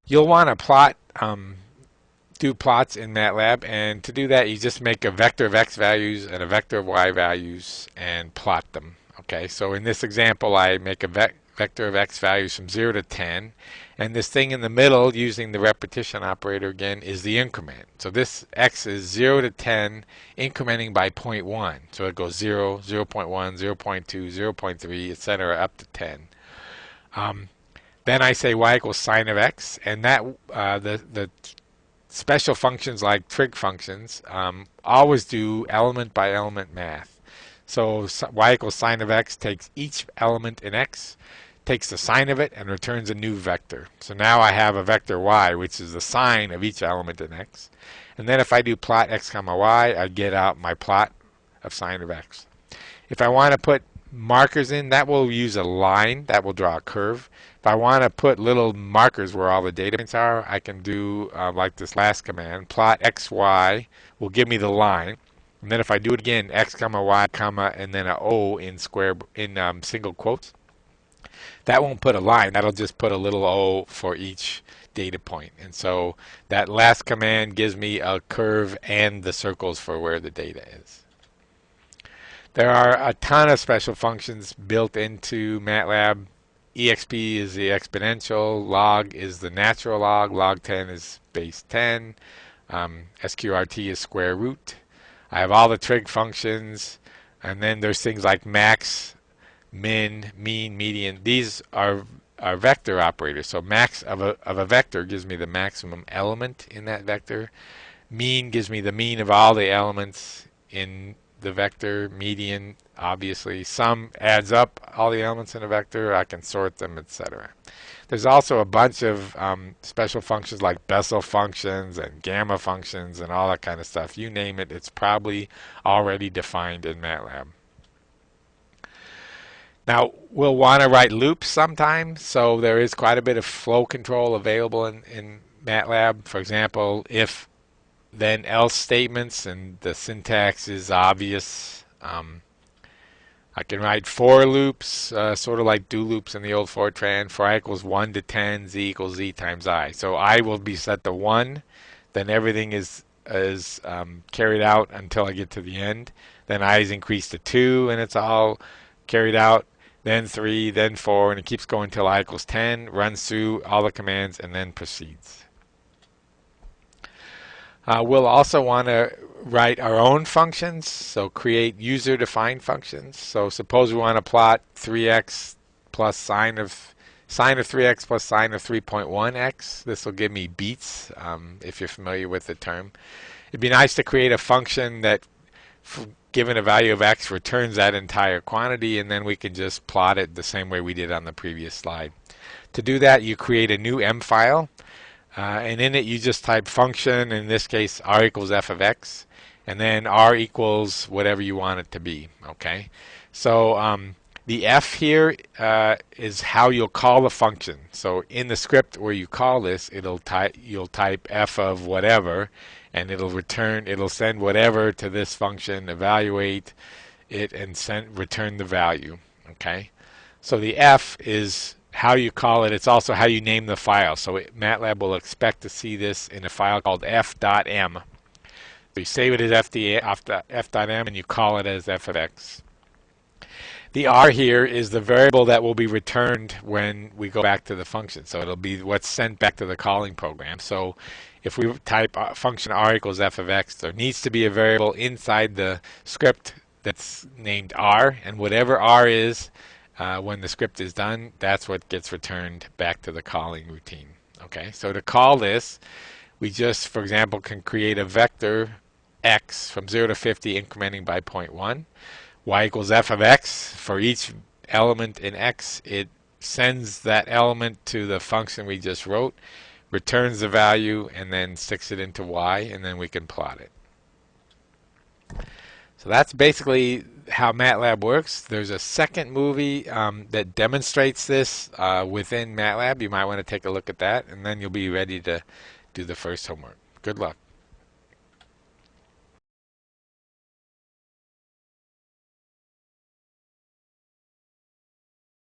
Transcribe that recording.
You'll want to plot, do plots in MATLAB, and to do that you just make a vector of x values and a vector of y values and plot them. Okay, so in this example I make a vector of x values from 0 to 10, and this thing in the middle, using the repetition operator again, is the increment. So this x is 0 to 10 incrementing by 0.1. So it goes 0, 0 0.1, 0 0.2, 0 0.3, etc. up to 10. Then I say y equals sine of x, and that the special functions like trig functions always do element by element math. So y equals sine of x takes each element in x, takes the sine of it, and returns a new vector. So now I have a vector y, which is the sine of each element in x. And then if I do plot x comma y, I get out my plot of sine of x. If I want to put markers in, that will use a line, that will draw a curve. If I want to put little markers where all the data points are, I can do like this last command, plot xy will give me the line. And then if I do it again, x comma y comma and then a O in single quotes, that won't put a line, that'll just put a little O for each data point. And so that last command gives me a curve and the circles for where the data is. There are a ton of special functions built into MATLAB. exp is the exponential, log is the natural log, log 10 is base 10, sqrt is square root. I have all the trig functions, and then there's things like max, min, mean, median. These are vector operators. So max of a vector gives me the maximum element in that vector. Mean gives me the mean of all the elements in the vector. Median, obviously. Sum adds up all the elements in a vector. I can sort them, etc. There's also a bunch of special functions like Bessel functions and gamma functions and all that kind of stuff. You name it, it's probably already defined in MATLAB. Now, we'll want to write loops sometimes, so there is quite a bit of flow control available in MATLAB. For example, if then else statements, and the syntax is obvious. I can write for loops, sort of like do loops in the old Fortran. For I equals 1 to 10, z equals z times I. So I will be set to 1, then everything is carried out until I get to the end. Then I is increased to 2, and it's all carried out. Then 3, then 4, and it keeps going until I equals 10, runs through all the commands, and then proceeds. We'll also want to write our own functions, so create user-defined functions. So suppose we want to plot 3x plus sine of 3x plus sine of 3.1x. This will give me beats, if you're familiar with the term. It'd be nice to create a function that, given a value of x, returns that entire quantity, and then we can just plot it the same way we did on the previous slide. To do that, you create a new M file. And in it you just type function, in this case r equals f of x, and then r equals whatever you want it to be. Okay, so the f here is how you'll call the function. So in the script where you call this, you'll type f of whatever, and it'll send whatever to this function, evaluate it, and return the value. Okay, so the f is how you call it. It's also how you name the file. So MATLAB will expect to see this in a file called f.m. So you save it as f.m and you call it as f of x. The r here is the variable that will be returned when we go back to the function. So it'll be what's sent back to the calling program. So if we type function r equals f of x, there needs to be a variable inside the script that's named r, and whatever r is, when the script is done, that's what gets returned back to the calling routine. Okay, so to call this, we just, for example, can create a vector x from 0 to 50 incrementing by 0.1. Y equals f of x. For each element in x, it sends that element to the function we just wrote, returns the value, and then sticks it into y, and then we can plot it. So that's basically how MATLAB works. There's a second movie that demonstrates this within MATLAB. You might want to take a look at that, and then you'll be ready to do the first homework. Good luck.